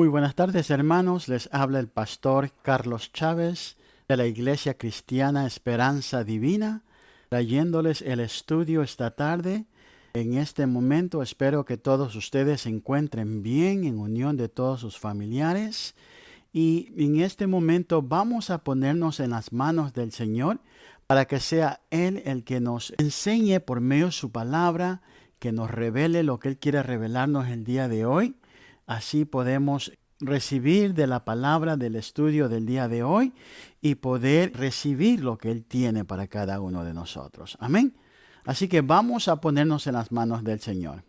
Muy buenas tardes, hermanos. Les habla el pastor Carlos Chávez de la Iglesia Cristiana Esperanza Divina, trayéndoles el estudio esta tarde. En este momento espero que todos ustedes se encuentren bien en unión de todos sus familiares. Y en este momento vamos a ponernos en las manos del Señor para que sea Él el que nos enseñe por medio de su palabra, que nos revele lo que Él quiere revelarnos el día de hoy. Así podemos recibir de la palabra del estudio del día de hoy y poder recibir lo que Él tiene para cada uno de nosotros. Amén. Así que vamos a ponernos en las manos del Señor.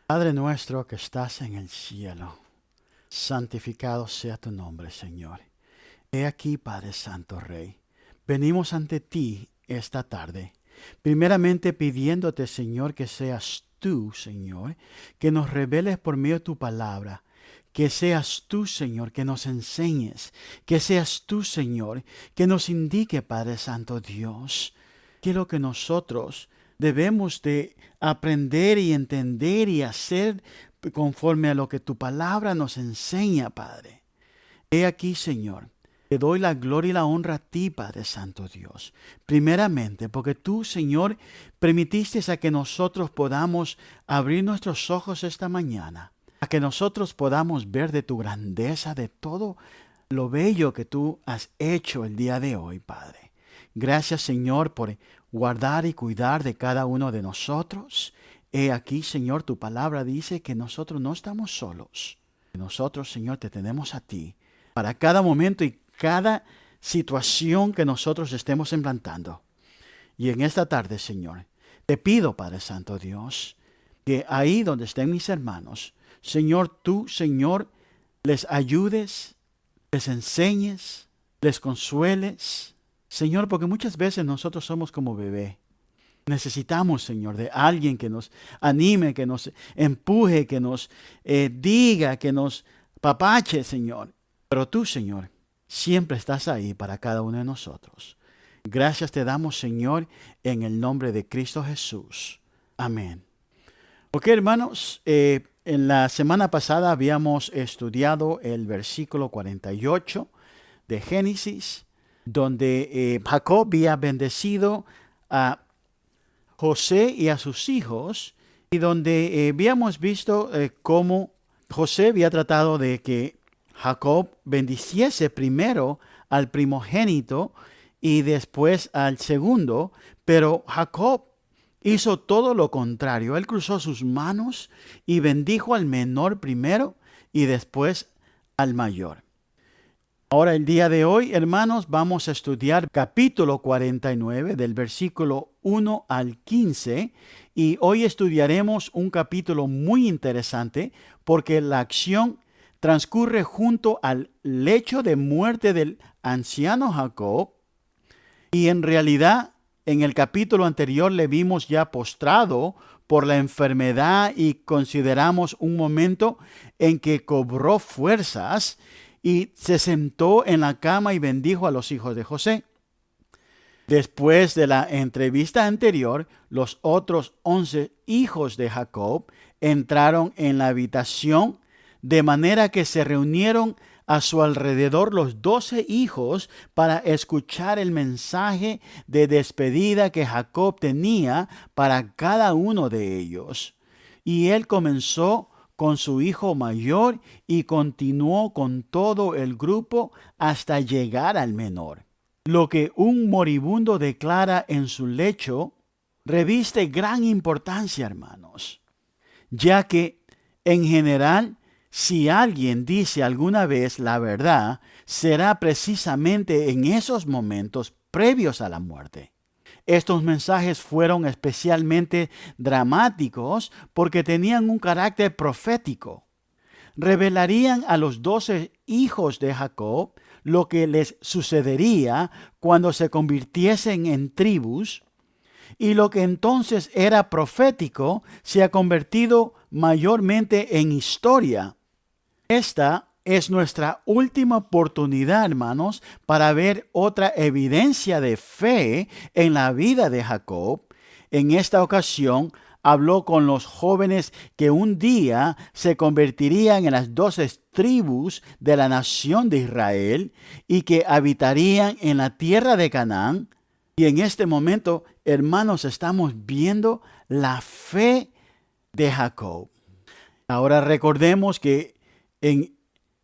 Padre nuestro que estás en el cielo, santificado sea tu nombre, Señor. He aquí, Padre Santo Rey, venimos ante ti esta tarde, primeramente pidiéndote, Señor, que seas tú, Señor, que nos reveles por medio de tu palabra. Que seas tú, Señor, que nos enseñes. Que seas tú, Señor, que nos indique, Padre Santo Dios, qué es lo que nosotros debemos de aprender y entender y hacer conforme a lo que tu palabra nos enseña, Padre. He aquí, Señor, te doy la gloria y la honra a ti, Padre Santo Dios. Primeramente, porque tú, Señor, permitiste a que nosotros podamos abrir nuestros ojos esta mañana, a que nosotros podamos ver de tu grandeza, de todo lo bello que tú has hecho el día de hoy, Padre. Gracias, Señor, por guardar y cuidar de cada uno de nosotros. He aquí, Señor, tu palabra dice que nosotros no estamos solos. Nosotros, Señor, te tenemos a ti para cada momento y cada situación que nosotros estemos implantando. Y en esta tarde, Señor, te pido, Padre Santo Dios, que ahí donde estén mis hermanos, Señor, tú, Señor, les ayudes, les enseñes, les consueles. Señor, porque muchas veces nosotros somos como bebé. Necesitamos, Señor, de alguien que nos anime, que nos empuje, que nos diga, que nos papache, Señor. Pero tú, Señor, siempre estás ahí para cada uno de nosotros. Gracias te damos, Señor, en el nombre de Cristo Jesús. Amén. Ok, hermanos, en la semana pasada habíamos estudiado el versículo 48 de Génesis, donde Jacob había bendecido a José y a sus hijos, y donde habíamos visto cómo José había tratado de que Jacob bendiciese primero al primogénito y después al segundo, pero Jacob hizo todo lo contrario. Él cruzó sus manos y bendijo al menor primero y después al mayor. Ahora, el día de hoy, hermanos, vamos a estudiar capítulo 49 del versículo 1 al 15, y hoy estudiaremos un capítulo muy interesante porque la acción transcurre junto al lecho de muerte del anciano Jacob, y en realidad en el capítulo anterior le vimos ya postrado por la enfermedad y consideramos un momento en que cobró fuerzas y se sentó en la cama y bendijo a los hijos de José. Después de la entrevista anterior, los otros 11 hijos de Jacob entraron en la habitación, de manera que se reunieron a su alrededor los 12 hijos para escuchar el mensaje de despedida que Jacob tenía para cada uno de ellos. Y él comenzó con su hijo mayor y continuó con todo el grupo hasta llegar al menor. Lo que un moribundo declara en su lecho reviste gran importancia, hermanos, ya que en general, si alguien dice alguna vez la verdad, será precisamente en esos momentos previos a la muerte. Estos mensajes fueron especialmente dramáticos porque tenían un carácter profético. Revelarían a los 12 hijos de Jacob lo que les sucedería cuando se convirtiesen en tribus, y lo que entonces era profético se ha convertido mayormente en historia. Esta es nuestra última oportunidad, hermanos, para ver otra evidencia de fe en la vida de Jacob. En esta ocasión, habló con los jóvenes que un día se convertirían en las 12 tribus de la nación de Israel y que habitarían en la tierra de Canaán. Y en este momento, hermanos, estamos viendo la fe de Jacob. Ahora recordemos que en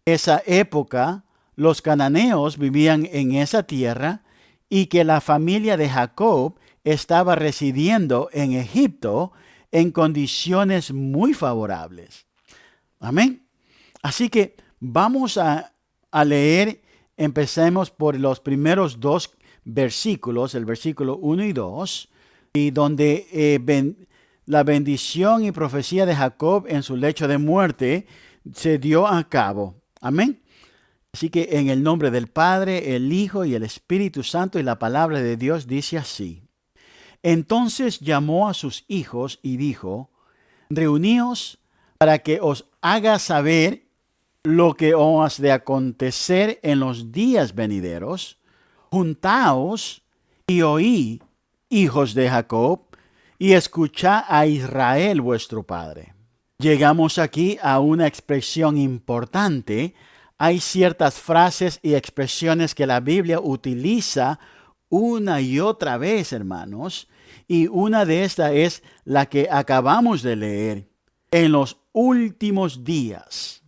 esa época los cananeos vivían en esa tierra y que la familia de Jacob estaba residiendo en Egipto en condiciones muy favorables. Amén. Así que vamos a leer, empecemos por los primeros dos versículos, el versículo 1 y 2, y donde la bendición y profecía de Jacob en su lecho de muerte se dio a cabo. Amén. Así que en el nombre del Padre, el Hijo y el Espíritu Santo, y la palabra de Dios dice así. Entonces llamó a sus hijos y dijo, reuníos para que os haga saber lo que os ha de acontecer en los días venideros. Juntaos y oí, hijos de Jacob, y escuchad a Israel vuestro Padre. Llegamos aquí a una expresión importante. Hay ciertas frases y expresiones que la Biblia utiliza una y otra vez, hermanos, y una de estas es la que acabamos de leer. En los últimos días.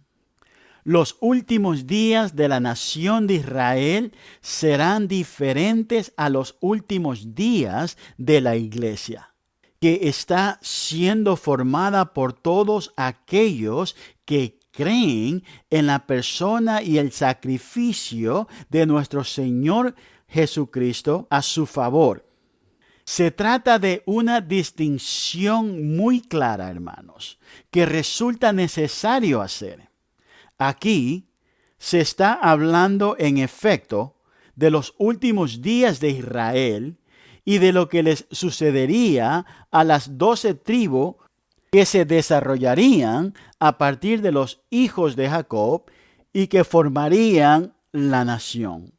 Los últimos días de la nación de Israel serán diferentes a los últimos días de la iglesia, que está siendo formada por todos aquellos que creen en la persona y el sacrificio de nuestro Señor Jesucristo a su favor. Se trata de una distinción muy clara, hermanos, que resulta necesario hacer. Aquí se está hablando en efecto de los últimos días de Israel y de lo que les sucedería a las 12 tribus que se desarrollarían a partir de los hijos de Jacob y que formarían la nación.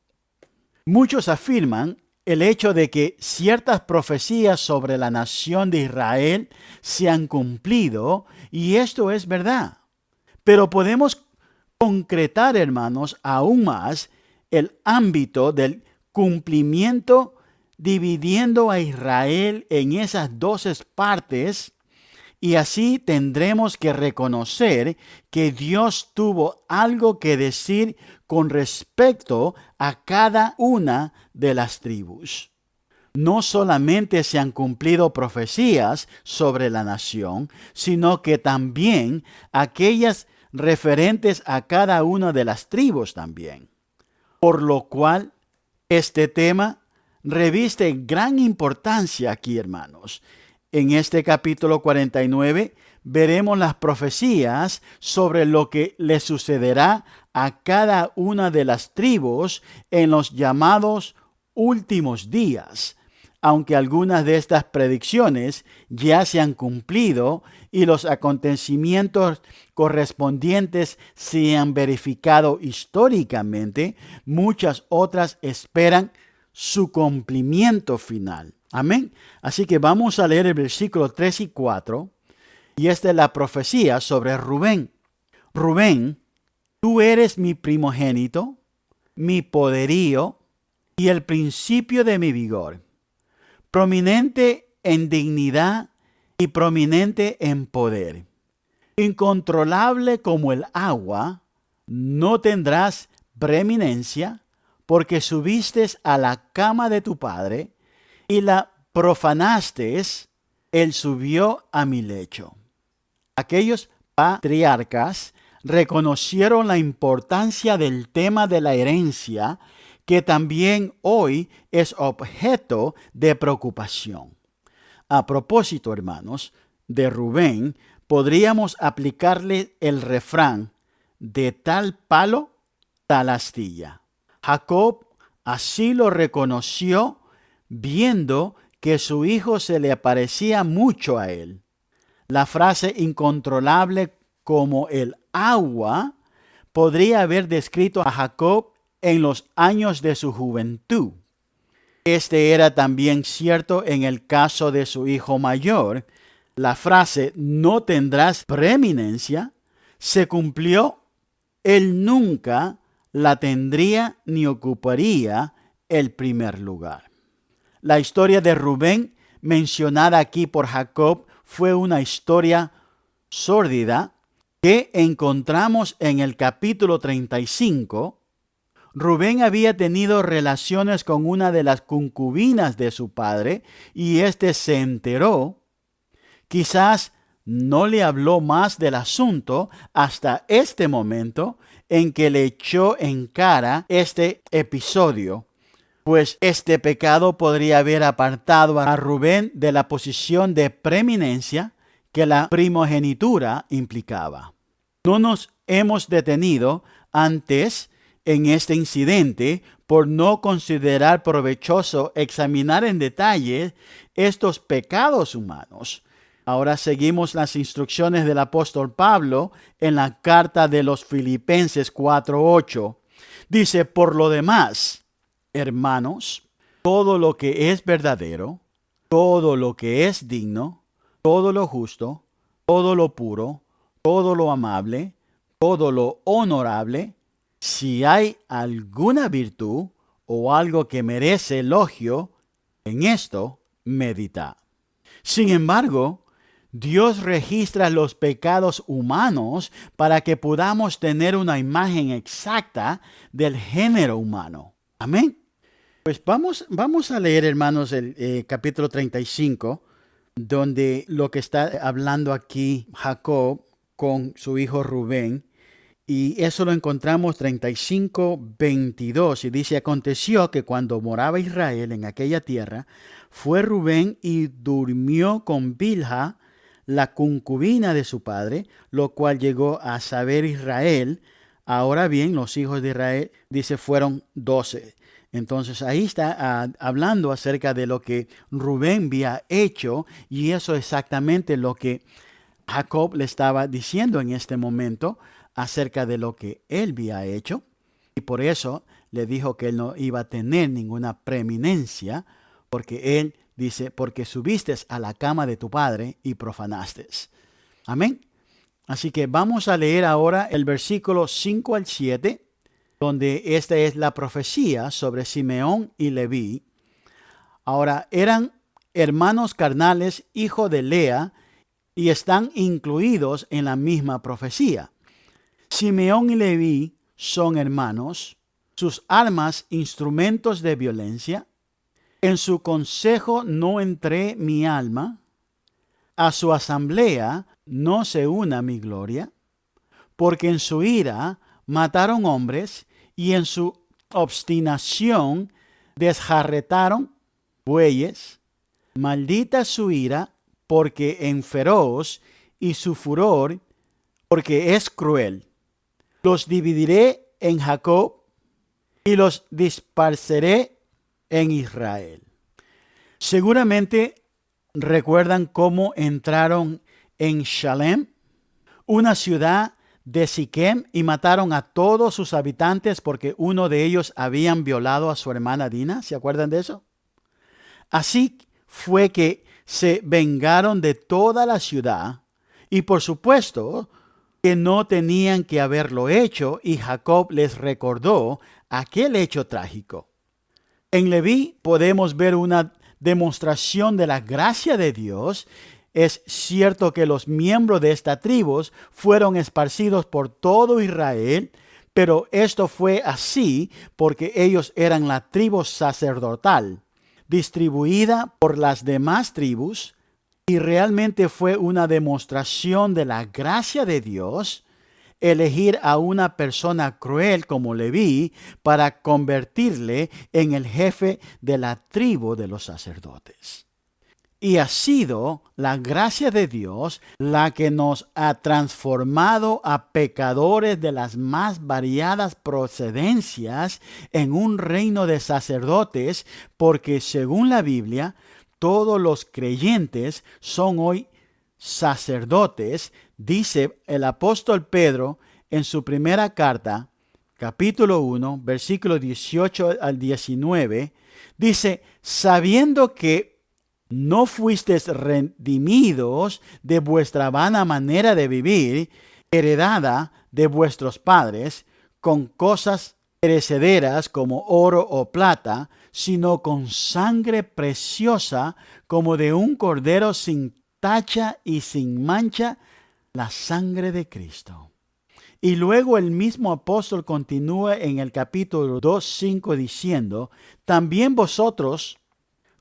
Muchos afirman el hecho de que ciertas profecías sobre la nación de Israel se han cumplido, y esto es verdad. Pero podemos concretar, hermanos, aún más el ámbito del cumplimiento, dividiendo a Israel en esas 12 partes, y así tendremos que reconocer que Dios tuvo algo que decir con respecto a cada una de las tribus. No solamente se han cumplido profecías sobre la nación, sino que también aquellas referentes a cada una de las tribus también. Por lo cual, este tema reviste gran importancia aquí, hermanos. En este capítulo 49 veremos las profecías sobre lo que le sucederá a cada una de las tribus en los llamados últimos días, aunque algunas de estas predicciones ya se han cumplido y los acontecimientos correspondientes se han verificado históricamente, muchas otras esperan su cumplimiento final. Amén. Así que vamos a leer el versículo 3 y 4, y esta es la profecía sobre Rubén. Rubén, tú eres mi primogénito, mi poderío y el principio de mi vigor, prominente en dignidad y prominente en poder. Incontrolable como el agua, no tendrás preeminencia, porque subiste a la cama de tu padre y la profanaste, él subió a mi lecho. Aquellos patriarcas reconocieron la importancia del tema de la herencia, que también hoy es objeto de preocupación. A propósito, hermanos, de Rubén, podríamos aplicarle el refrán: de tal palo, tal astilla. Jacob así lo reconoció, viendo que su hijo se le parecía mucho a él. La frase incontrolable como el agua podría haber descrito a Jacob en los años de su juventud. Este era también cierto en el caso de su hijo mayor, la frase no tendrás preeminencia, se cumplió. Él nunca la tendría ni ocuparía el primer lugar. La historia de Rubén, mencionada aquí por Jacob, fue una historia sórdida que encontramos en el capítulo 35. Rubén había tenido relaciones con una de las concubinas de su padre y éste se enteró. Quizás no le habló más del asunto hasta este momento en que le echó en cara este episodio, pues este pecado podría haber apartado a Rubén de la posición de preeminencia que la primogenitura implicaba. No nos hemos detenido antes en este incidente por no considerar provechoso examinar en detalle estos pecados humanos. Ahora seguimos las instrucciones del apóstol Pablo en la carta de los Filipenses 4:8. Dice, por lo demás, hermanos, todo lo que es verdadero, todo lo que es digno, todo lo justo, todo lo puro, todo lo amable, todo lo honorable, si hay alguna virtud o algo que merece elogio, en esto medita. Sin embargo, Dios registra los pecados humanos para que podamos tener una imagen exacta del género humano. Amén. Pues vamos a leer, hermanos, el capítulo 35, donde lo que está hablando aquí Jacob con su hijo Rubén. Y eso lo encontramos 35:22. Y dice, aconteció que cuando moraba Israel en aquella tierra, fue Rubén y durmió con Bilha, la concubina de su padre, lo cual llegó a saber Israel. Ahora bien, los hijos de Israel, dice, fueron 12. Entonces ahí está hablando acerca de lo que Rubén había hecho, y eso es exactamente lo que Jacob le estaba diciendo en este momento acerca de lo que él había hecho. Y por eso le dijo que él no iba a tener ninguna preeminencia, porque él dice, porque subiste a la cama de tu padre y profanaste. Amén. Así que vamos a leer ahora el versículo 5 al 7, donde esta es la profecía sobre Simeón y Leví. Ahora, eran hermanos carnales, hijo de Lea, y están incluidos en la misma profecía. Simeón y Leví son hermanos, sus armas instrumentos de violencia. En su consejo no entré mi alma, a su asamblea no se una mi gloria, porque en su ira mataron hombres y en su obstinación desjarretaron bueyes. Maldita su ira, porque en feroz, y su furor, porque es cruel. Los dividiré en Jacob y los dispersaré en Israel. Seguramente recuerdan cómo entraron en Shalem, una ciudad de Siquem, y mataron a todos sus habitantes porque uno de ellos habían violado a su hermana Dina. ¿Se acuerdan de eso? Así fue que se vengaron de toda la ciudad, y por supuesto que no tenían que haberlo hecho, y Jacob les recordó aquel hecho trágico. En Leví podemos ver una demostración de la gracia de Dios. Es cierto que los miembros de esta tribu fueron esparcidos por todo Israel, pero esto fue así porque ellos eran la tribu sacerdotal, distribuida por las demás tribus, y realmente fue una demostración de la gracia de Dios elegir a una persona cruel como Leví para convertirle en el jefe de la tribu de los sacerdotes. Y ha sido la gracia de Dios la que nos ha transformado a pecadores de las más variadas procedencias en un reino de sacerdotes, porque según la Biblia, todos los creyentes son hoy sacerdotes. Dice el apóstol Pedro en su primera carta, capítulo 1, versículo 18 al 19, dice, sabiendo que no fuisteis redimidos de vuestra vana manera de vivir, heredada de vuestros padres, con cosas perecederas como oro o plata, sino con sangre preciosa como de un cordero sin tacha y sin mancha, la sangre de Cristo. Y luego el mismo apóstol continúa en el capítulo 2:5 diciendo, también vosotros,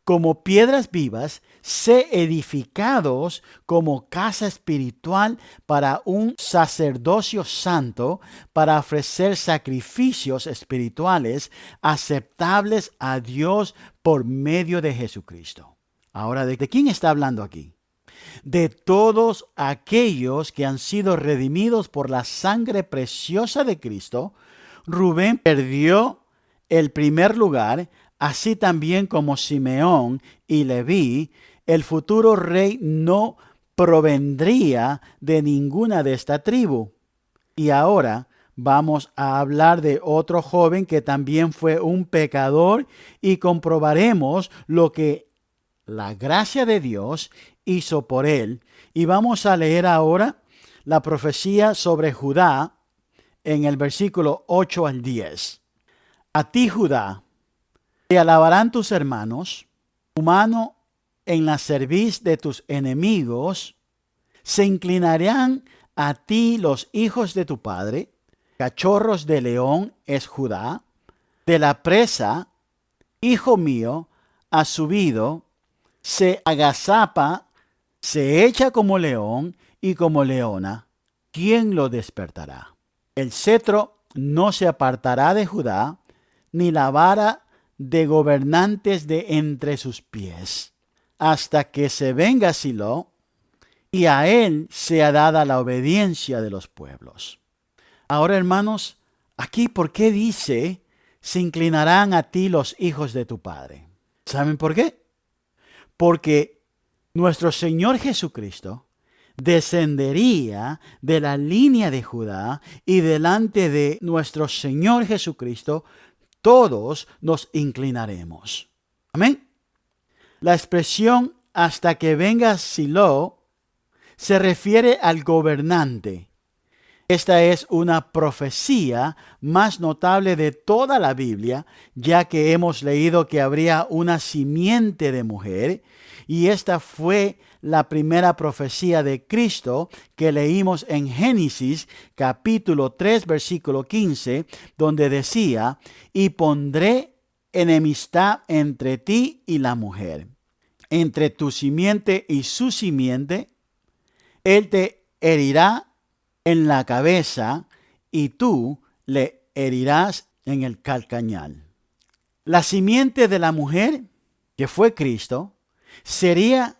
como piedras vivas, sé edificados como casa espiritual para un sacerdocio santo, para ofrecer sacrificios espirituales aceptables a Dios por medio de Jesucristo. Ahora, ¿de quién está hablando aquí? De todos aquellos que han sido redimidos por la sangre preciosa de Cristo. Rubén perdió el primer lugar, así también como Simeón y Leví. El futuro rey no provendría de ninguna de esta tribu. Y ahora vamos a hablar de otro joven que también fue un pecador y comprobaremos lo que la gracia de Dios hizo por él. Y vamos a leer ahora la profecía sobre Judá en el versículo 8 al 10. A ti, Judá, te alabarán tus hermanos, tu mano en la cerviz de tus enemigos, se inclinarán a ti los hijos de tu padre, cachorros de león es Judá, de la presa, hijo mío, ha subido, se agazapa, se echa como león y como leona. ¿Quién lo despertará? El cetro no se apartará de Judá, ni la vara de gobernantes de entre sus pies, hasta que se venga Silo, y a él sea dada la obediencia de los pueblos. Ahora, hermanos, aquí, ¿por qué dice, se inclinarán a ti los hijos de tu padre? ¿Saben por qué? Porque nuestro Señor Jesucristo descendería de la línea de Judá y delante de nuestro Señor Jesucristo todos nos inclinaremos. Amén. La expresión hasta que venga Silo se refiere al gobernante. Esta es una profecía más notable de toda la Biblia, ya que hemos leído que habría una simiente de mujer, y esta fue la primera profecía de Cristo que leímos en Génesis capítulo 3 versículo 15, donde decía, y pondré enemistad entre ti y la mujer, entre tu simiente y su simiente, él te herirá en la cabeza y tú le herirás en el calcañal. La simiente de la mujer, que fue Cristo, sería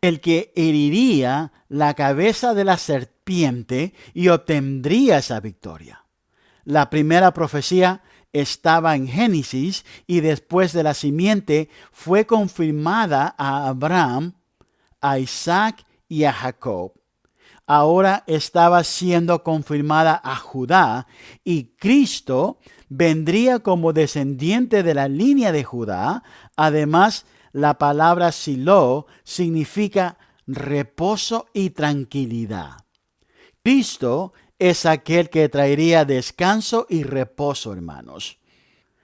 el que heriría la cabeza de la serpiente y obtendría esa victoria. La primera profecía estaba en Génesis y después de la simiente fue confirmada a Abraham, a Isaac y a Jacob. Ahora estaba siendo confirmada a Judá y Cristo vendría como descendiente de la línea de Judá. Además, la palabra Silo significa reposo y tranquilidad. Cristo es aquel que traería descanso y reposo, hermanos.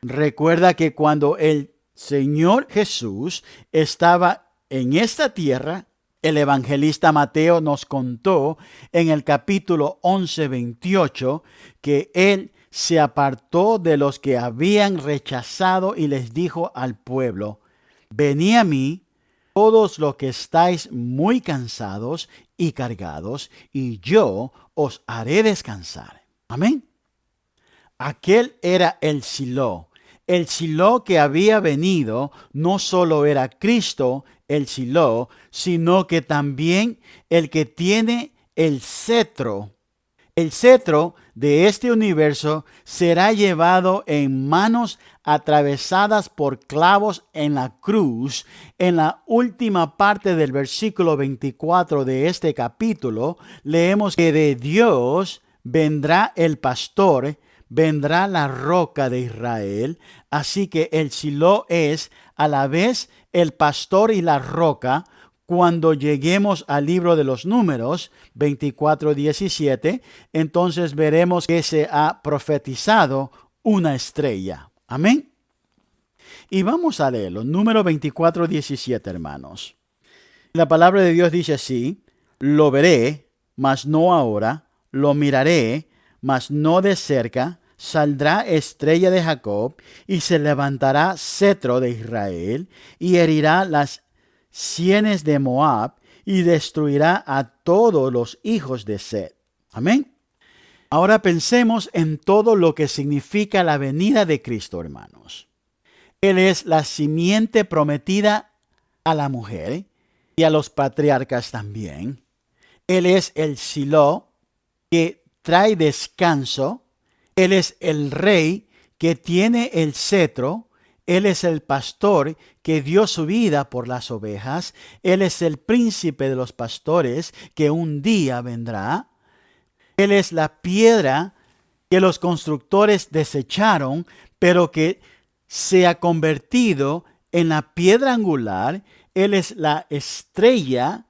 Recuerda que cuando el Señor Jesús estaba en esta tierra, el evangelista Mateo nos contó en el capítulo 11:28 que él se apartó de los que habían rechazado y les dijo al pueblo, venid a mí, todos los que estáis muy cansados y cargados, y yo os haré descansar. Amén. Aquel era el Silo. El Silo que había venido no solo era Cristo, el Silo, sino que también el que tiene el cetro. El cetro de este universo será llevado en manos atravesadas por clavos en la cruz. En la última parte del versículo 24 de este capítulo, leemos que de Dios vendrá el pastor, vendrá la roca de Israel. Así que el Silo es a la vez el pastor y la roca. Cuando lleguemos al libro de los Números 24:17, entonces veremos que se ha profetizado una estrella. Amén. Y vamos a leerlo. Número 24:17, hermanos. La palabra de Dios dice así: lo veré, mas no ahora; lo miraré, mas no de cerca. Saldrá estrella de Jacob, y se levantará cetro de Israel, y herirá las sienes de Moab, y destruirá a todos los hijos de Set. Amén. Ahora pensemos en todo lo que significa la venida de Cristo, hermanos. Él es la simiente prometida a la mujer y a los patriarcas también. Él es el Silo que trae descanso. Él es el rey que tiene el cetro. Él es el pastor que dio su vida por las ovejas. Él es el príncipe de los pastores que un día vendrá. Él es la piedra que los constructores desecharon, pero que se ha convertido en la piedra angular. Él es la estrella,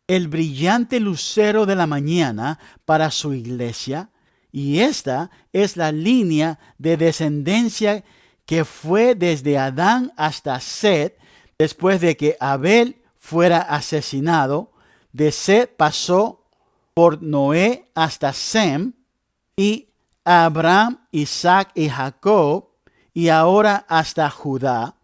el brillante lucero de la mañana para su iglesia. Y esta es la línea de descendencia que fue desde Adán hasta Set, después de que Abel fuera asesinado. De Set pasó por Noé hasta Sem, y Abraham, Isaac y Jacob, y ahora hasta Judá.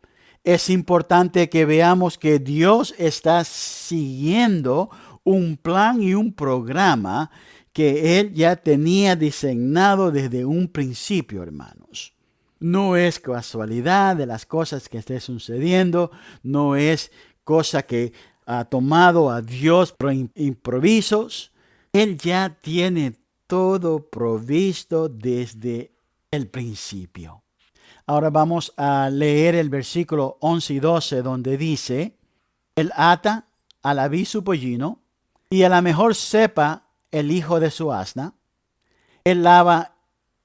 Es importante que veamos que Dios está siguiendo un plan y un programa que Él ya tenía diseñado desde un principio, hermanos. No es casualidad de las cosas que estén sucediendo, no es cosa que ha tomado a Dios por improvisos. Él ya tiene todo provisto desde el principio. Ahora vamos a leer el versículo 11 y 12, donde dice: Él ata al aviso pollino, y a la mejor cepa el hijo de su asna. Él lava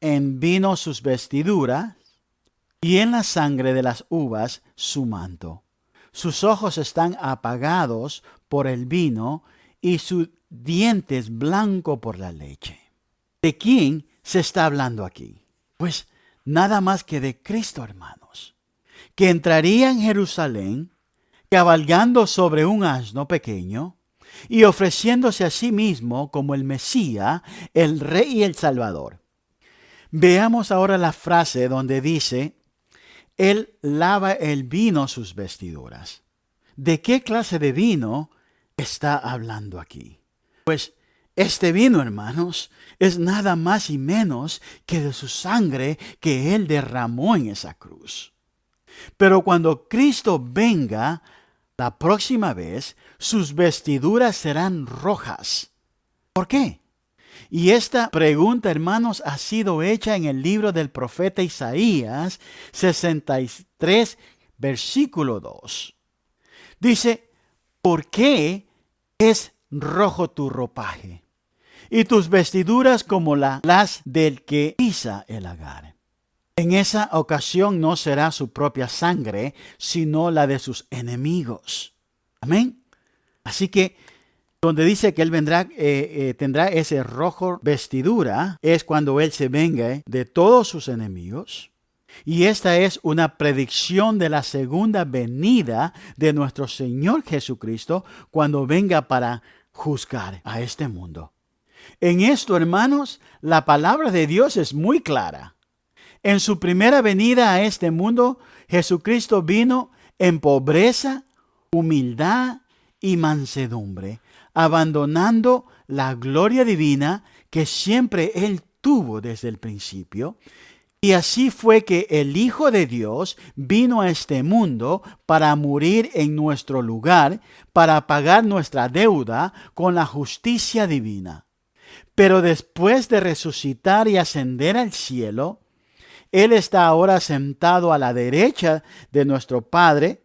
en vino sus vestiduras, y en la sangre de las uvas su manto. Sus ojos están apagados por el vino, y sus dientes blancos por la leche. ¿De quién se está hablando aquí? Pues nada más que de Cristo, hermanos, que entraría en Jerusalén cabalgando sobre un asno pequeño y ofreciéndose a sí mismo como el Mesías, el Rey y el Salvador. Veamos ahora la frase donde dice: Él lava el vino sus vestiduras. ¿De qué clase de vino está hablando aquí? Pues este vino, hermanos, es nada más y menos que de su sangre que Él derramó en esa cruz. Pero cuando Cristo venga la próxima vez, sus vestiduras serán rojas. ¿Por qué? Y esta pregunta, hermanos, ha sido hecha en el libro del profeta Isaías 63, versículo 2. Dice: ¿por qué es rojo tu ropaje, y tus vestiduras como las del que pisa el lagar? En esa ocasión no será su propia sangre, sino la de sus enemigos. Amén. Así que donde dice que Él vendrá, tendrá ese rojo vestidura, es cuando Él se venga de todos sus enemigos. Y esta es una predicción de la segunda venida de nuestro Señor Jesucristo, cuando venga para juzgar a este mundo. En esto, hermanos, la palabra de Dios es muy clara. En su primera venida a este mundo, Jesucristo vino en pobreza, humildad y mansedumbre, abandonando la gloria divina que siempre Él tuvo desde el principio. Y así fue que el Hijo de Dios vino a este mundo para morir en nuestro lugar, para pagar nuestra deuda con la justicia divina. Pero después de resucitar y ascender al cielo, Él está ahora sentado a la derecha de nuestro Padre,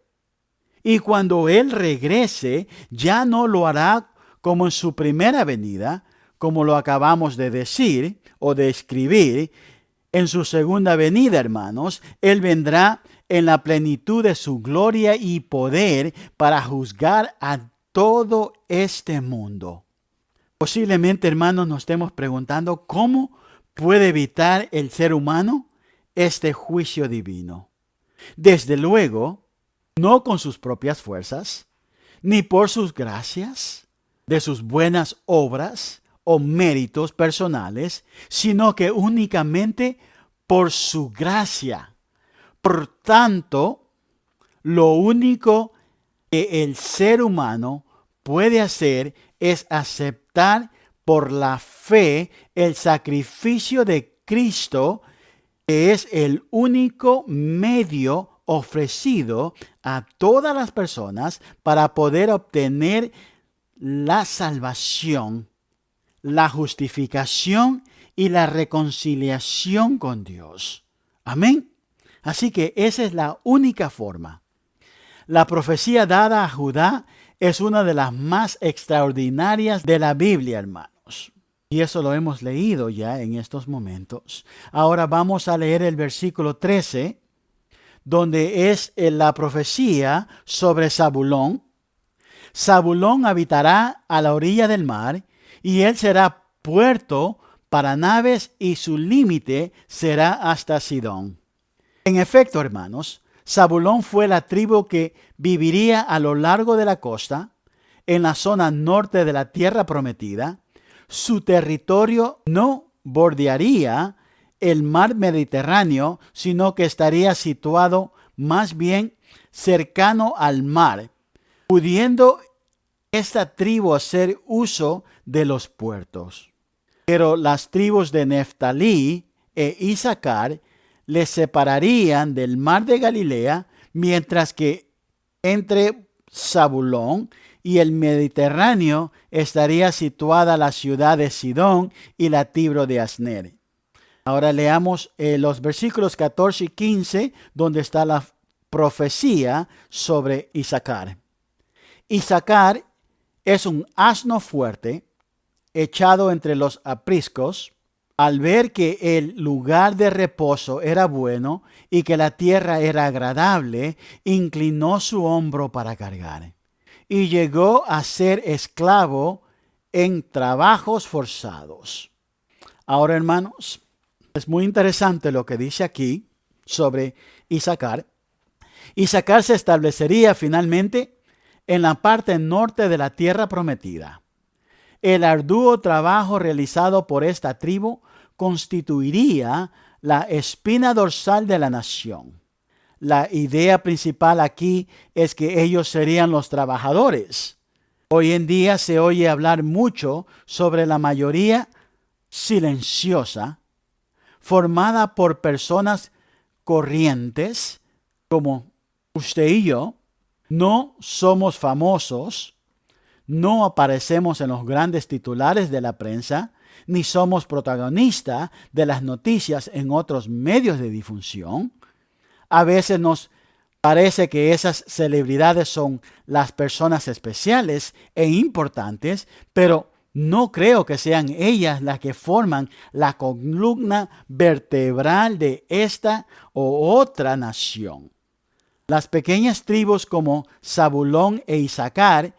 y cuando Él regrese, ya no lo hará como en su primera venida, como lo acabamos de decir o de escribir. En su segunda venida, hermanos, Él vendrá en la plenitud de su gloria y poder para juzgar a todo este mundo. Posiblemente, hermanos, nos estemos preguntando cómo puede evitar el ser humano este juicio divino. Desde luego, no con sus propias fuerzas, ni por sus gracias, de sus buenas obras o méritos personales, sino que únicamente por su gracia. Por tanto, lo único que el ser humano puede hacer es aceptar por la fe el sacrificio de Cristo, que es el único medio ofrecido a todas las personas para poder obtener la salvación, la justificación y la reconciliación con Dios. Amén. Así que esa es la única forma. La profecía dada a Judá es una de las más extraordinarias de la Biblia, hermanos. Y eso lo hemos leído ya en estos momentos. Ahora vamos a leer el versículo 13, donde es la profecía sobre Zabulón. Zabulón habitará a la orilla del mar, y él será puerto para naves, y su límite será hasta Sidón. En efecto, hermanos, Zabulón fue la tribu que viviría a lo largo de la costa, en la zona norte de la tierra prometida. Su territorio no bordearía el mar Mediterráneo, sino que estaría situado más bien cercano al mar, pudiendo esta tribu hacer uso de los puertos. Pero las tribus de Neftalí e Isaacar les separarían del mar de Galilea, mientras que entre Zabulón y el Mediterráneo estaría situada la ciudad de Sidón y la tribu de Asner. Ahora leamos los versículos 14 y 15, donde está la profecía sobre Isaacar. Isaacar es un asno fuerte, echado entre los apriscos. Al ver que el lugar de reposo era bueno y que la tierra era agradable, inclinó su hombro para cargar. Y llegó a ser esclavo en trabajos forzados. Ahora, hermanos, es muy interesante lo que dice aquí sobre Isaacar. Isaacar se establecería finalmente en la parte norte de la tierra prometida. El arduo trabajo realizado por esta tribu constituiría la espina dorsal de la nación. La idea principal aquí es que ellos serían los trabajadores. Hoy en día se oye hablar mucho sobre la mayoría silenciosa, formada por personas corrientes, como usted y yo. No somos famosos, no aparecemos en los grandes titulares de la prensa, ni somos protagonistas de las noticias en otros medios de difusión. A veces nos parece que esas celebridades son las personas especiales e importantes, pero no creo que sean ellas las que forman la columna vertebral de esta o otra nación. Las pequeñas tribus como Zabulón e Isaacar,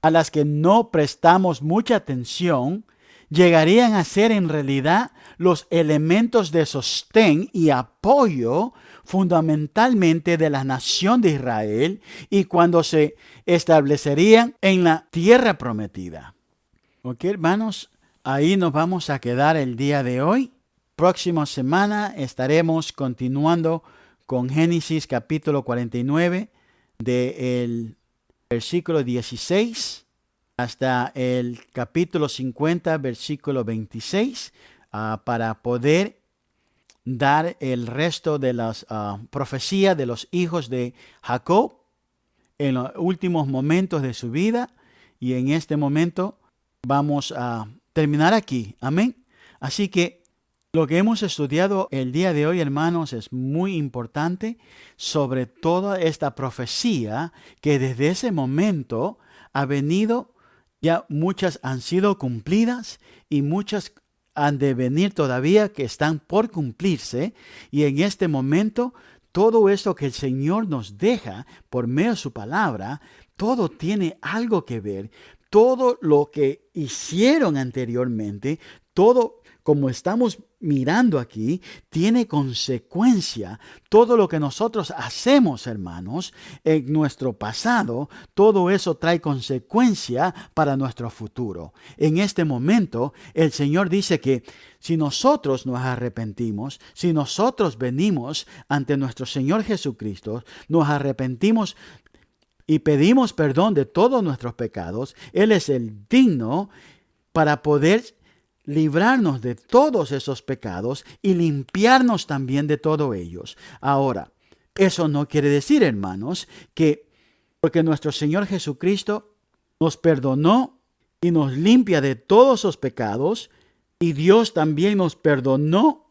a las que no prestamos mucha atención, llegarían a ser en realidad los elementos de sostén y apoyo fundamentalmente de la nación de Israel, y cuando se establecerían en la tierra prometida. Ok, hermanos, ahí nos vamos a quedar el día de hoy. Próxima semana estaremos continuando con Génesis capítulo 49, del versículo 16 hasta el capítulo 50, versículo 26, para poder dar el resto de las profecías de los hijos de Jacob en los últimos momentos de su vida. Y en este momento vamos a terminar aquí. Amén. Así que lo que hemos estudiado el día de hoy, hermanos, es muy importante sobre toda esta profecía que desde ese momento ha venido. Ya muchas han sido cumplidas y muchas han de venir todavía, que están por cumplirse. Y en este momento, todo esto que el Señor nos deja por medio de su palabra, todo tiene algo que ver. Todo lo que hicieron anteriormente, todo como estamos mirando aquí, tiene consecuencia. Todo lo que nosotros hacemos, hermanos, en nuestro pasado, todo eso trae consecuencia para nuestro futuro. En este momento, el Señor dice que si nosotros nos arrepentimos, si nosotros venimos ante nuestro Señor Jesucristo, nos arrepentimos y pedimos perdón de todos nuestros pecados, Él es el digno para poder librarnos de todos esos pecados y limpiarnos también de todos ellos. Ahora, eso no quiere decir, hermanos, que porque nuestro Señor Jesucristo nos perdonó y nos limpia de todos esos pecados, y Dios también nos perdonó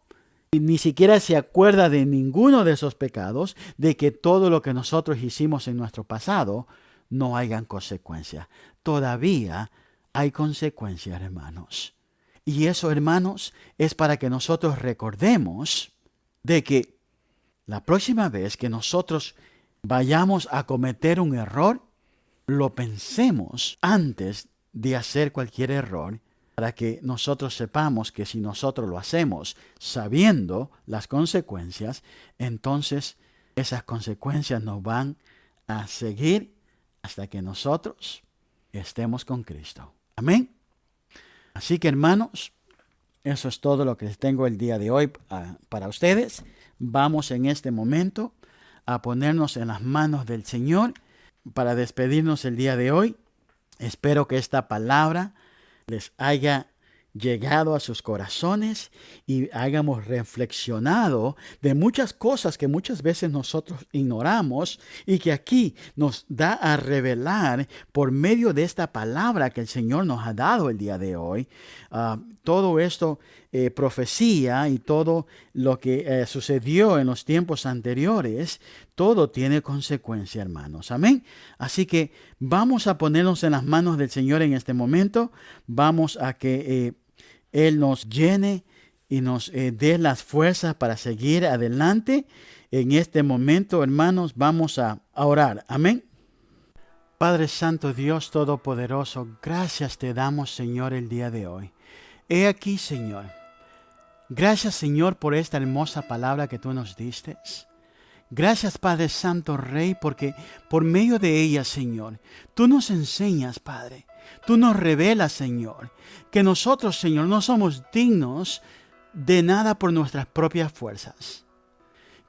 y ni siquiera se acuerda de ninguno de esos pecados, de que todo lo que nosotros hicimos en nuestro pasado no hayan consecuencias. Todavía hay consecuencias, hermanos. Y eso, hermanos, es para que nosotros recordemos de que la próxima vez que nosotros vayamos a cometer un error, lo pensemos antes de hacer cualquier error, para que nosotros sepamos que si nosotros lo hacemos sabiendo las consecuencias, entonces esas consecuencias nos van a seguir hasta que nosotros estemos con Cristo. Amén. Así que, hermanos, eso es todo lo que les tengo el día de hoy para ustedes. Vamos en este momento a ponernos en las manos del Señor para despedirnos el día de hoy. Espero que esta palabra les haya llegado a sus corazones y hayamos reflexionado de muchas cosas que muchas veces nosotros ignoramos y que aquí nos da a revelar por medio de esta palabra que el Señor nos ha dado el día de hoy. Todo esto, profecía y todo lo que sucedió en los tiempos anteriores, todo tiene consecuencia, hermanos. Amén. Así que vamos a ponernos en las manos del Señor en este momento. Vamos a que Él nos llene y nos dé las fuerzas para seguir adelante. En este momento, hermanos, vamos a orar. Amén. Padre Santo, Dios Todopoderoso, gracias te damos, Señor, el día de hoy. He aquí, Señor. Gracias, Señor, por esta hermosa palabra que tú nos diste. Gracias, Padre Santo, Rey, porque por medio de ella, Señor, tú nos enseñas, Padre. Tú nos revelas, Señor, que nosotros, Señor, no somos dignos de nada por nuestras propias fuerzas.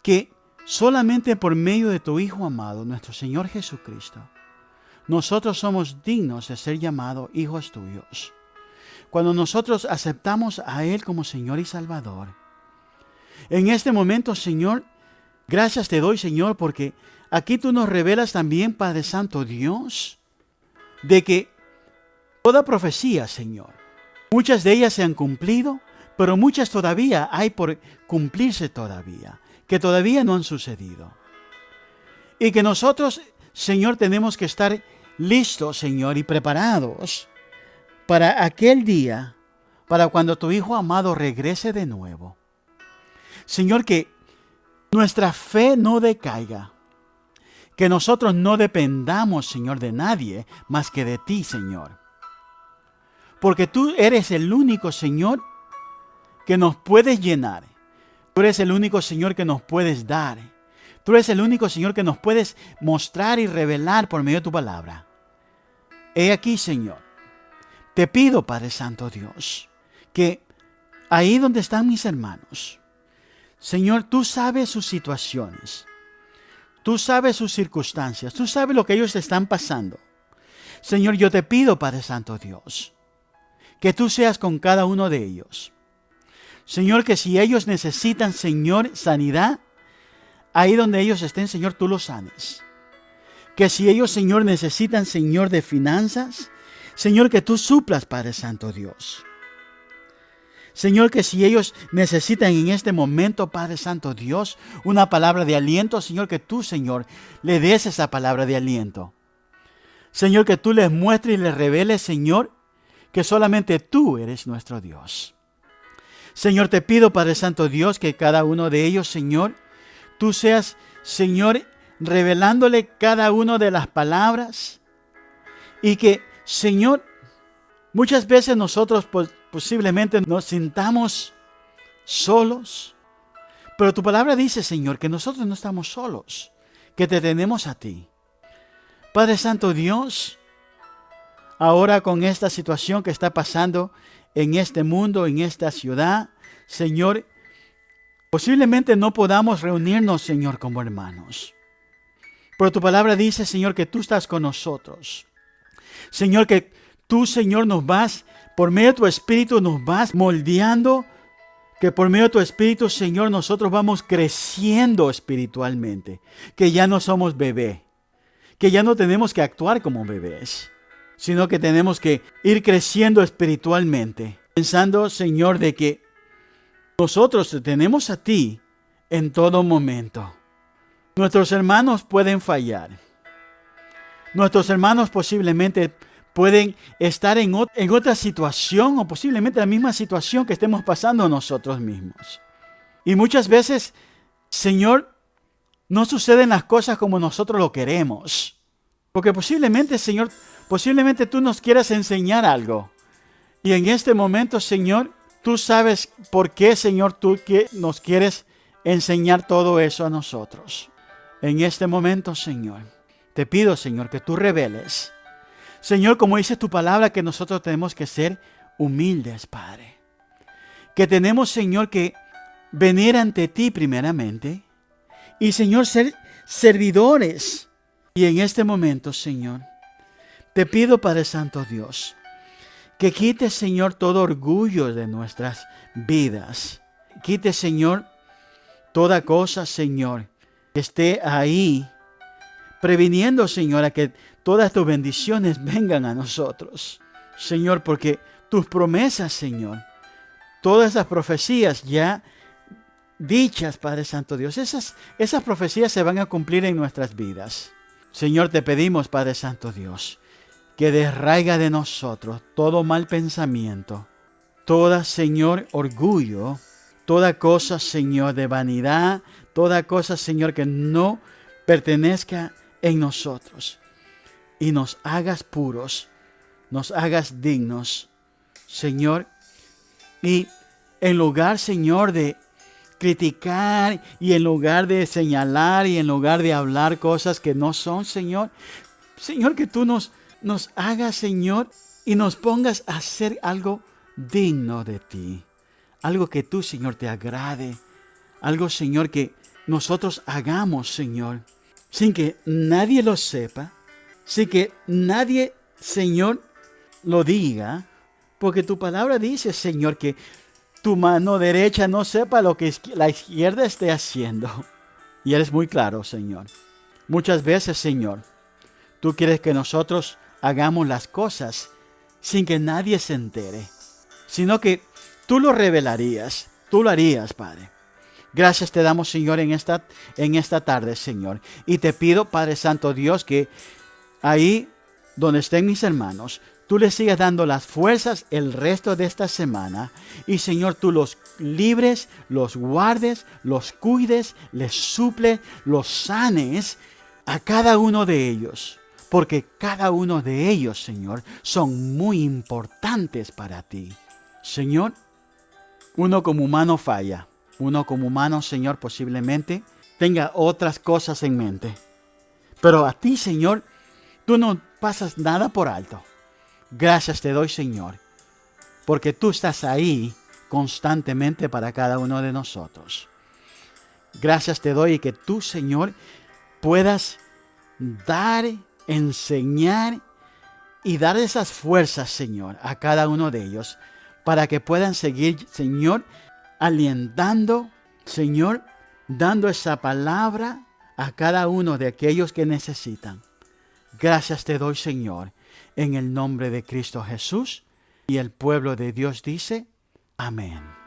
Que solamente por medio de tu Hijo amado, nuestro Señor Jesucristo, nosotros somos dignos de ser llamados hijos tuyos. Cuando nosotros aceptamos a Él como Señor y Salvador. En este momento, Señor, gracias te doy, Señor, porque aquí tú nos revelas también, Padre Santo Dios, de que toda profecía, Señor, muchas de ellas se han cumplido, pero muchas todavía hay por cumplirse todavía, que todavía no han sucedido. Y que nosotros, Señor, tenemos que estar listos, Señor, y preparados para aquel día, para cuando tu Hijo amado regrese de nuevo. Señor, que nuestra fe no decaiga, que nosotros no dependamos, Señor, de nadie más que de ti, Señor. Porque tú eres el único, Señor, que nos puedes llenar. Tú eres el único, Señor, que nos puedes dar. Tú eres el único, Señor, que nos puedes mostrar y revelar por medio de tu palabra. He aquí, Señor, te pido, Padre Santo Dios, que ahí donde están mis hermanos, Señor, tú sabes sus situaciones. Tú sabes sus circunstancias. Tú sabes lo que ellos están pasando. Señor, yo te pido, Padre Santo Dios, que tú seas con cada uno de ellos. Señor, que si ellos necesitan, Señor, sanidad, ahí donde ellos estén, Señor, tú los sanes. Que si ellos, Señor, necesitan, Señor, de finanzas, Señor, que tú suplas, Padre Santo Dios. Señor, que si ellos necesitan en este momento, Padre Santo Dios, una palabra de aliento, Señor, que tú, Señor, le des esa palabra de aliento. Señor, que tú les muestres y les reveles, Señor, que solamente tú eres nuestro Dios. Señor, te pido, Padre Santo Dios, que cada uno de ellos, Señor, tú seas, Señor, revelándole cada una de las palabras. Y que, Señor, muchas veces nosotros posiblemente nos sintamos solos. Pero tu palabra dice, Señor, que nosotros no estamos solos, que te tenemos a ti. Padre Santo Dios, ahora con esta situación que está pasando en este mundo, en esta ciudad, Señor, posiblemente no podamos reunirnos, Señor, como hermanos. Pero tu palabra dice, Señor, que tú estás con nosotros. Señor, que tú, Señor, nos vas, por medio de tu Espíritu nos vas moldeando, que por medio de tu Espíritu, Señor, nosotros vamos creciendo espiritualmente, que ya no somos bebé, que ya no tenemos que actuar como bebés, sino que tenemos que ir creciendo espiritualmente, pensando, Señor, de que nosotros te tenemos a ti en todo momento. Nuestros hermanos pueden fallar. Nuestros hermanos posiblemente pueden estar en otra situación o posiblemente la misma situación que estemos pasando nosotros mismos. Y muchas veces, Señor, no suceden las cosas como nosotros lo queremos. Porque posiblemente, Señor, posiblemente tú nos quieras enseñar algo. Y en este momento, Señor, tú sabes por qué, Señor, tú nos quieres enseñar todo eso a nosotros. En este momento, Señor, te pido, Señor, que tú reveles. Señor, como dice tu palabra, que nosotros tenemos que ser humildes, Padre. Que tenemos, Señor, que venir ante ti primeramente. Y, Señor, ser servidores. Y en este momento, Señor, te pido, Padre Santo Dios, que quites, Señor, todo orgullo de nuestras vidas. Quite, Señor, toda cosa, Señor, que esté ahí, previniendo, Señor, a que todas tus bendiciones vengan a nosotros. Señor, porque tus promesas, Señor, todas esas profecías ya dichas, Padre Santo Dios, esas profecías se van a cumplir en nuestras vidas. Señor, te pedimos, Padre Santo Dios, que desraiga de nosotros todo mal pensamiento, toda, Señor, orgullo, toda cosa, Señor, de vanidad, toda cosa, Señor, que no pertenezca en nosotros. Y nos hagas puros, nos hagas dignos, Señor. Y en lugar, Señor, de criticar y en lugar de señalar y en lugar de hablar cosas que no son, Señor, Señor, que tú nos hagas, Señor, y nos pongas a hacer algo digno de ti. Algo que tú, Señor, te agrade. Algo, Señor, que nosotros hagamos, Señor, sin que nadie lo sepa, sin que nadie, Señor, lo diga, porque tu palabra dice, Señor, que tu mano derecha no sepa lo que la izquierda esté haciendo. Y eres muy claro, Señor. Muchas veces, Señor, tú quieres que nosotros hagamos las cosas sin que nadie se entere, sino que tú lo revelarías, tú lo harías, Padre. Gracias te damos, Señor, en esta tarde, Señor. Y te pido, Padre Santo Dios, que ahí donde estén mis hermanos, tú les sigas dando las fuerzas el resto de esta semana. Y, Señor, tú los libres, los guardes, los cuides, les suples, los sanes a cada uno de ellos. Porque cada uno de ellos, Señor, son muy importantes para ti. Señor, uno como humano falla. Uno como humano, Señor, posiblemente tenga otras cosas en mente. Pero a ti, Señor, tú no pasas nada por alto. Gracias te doy, Señor, porque tú estás ahí constantemente para cada uno de nosotros. Gracias te doy y que tú, Señor, puedas dar, enseñar y dar esas fuerzas, Señor, a cada uno de ellos para que puedan seguir, Señor, alentando, Señor, dando esa palabra a cada uno de aquellos que necesitan. Gracias te doy, Señor, en el nombre de Cristo Jesús. Y el pueblo de Dios dice, amén.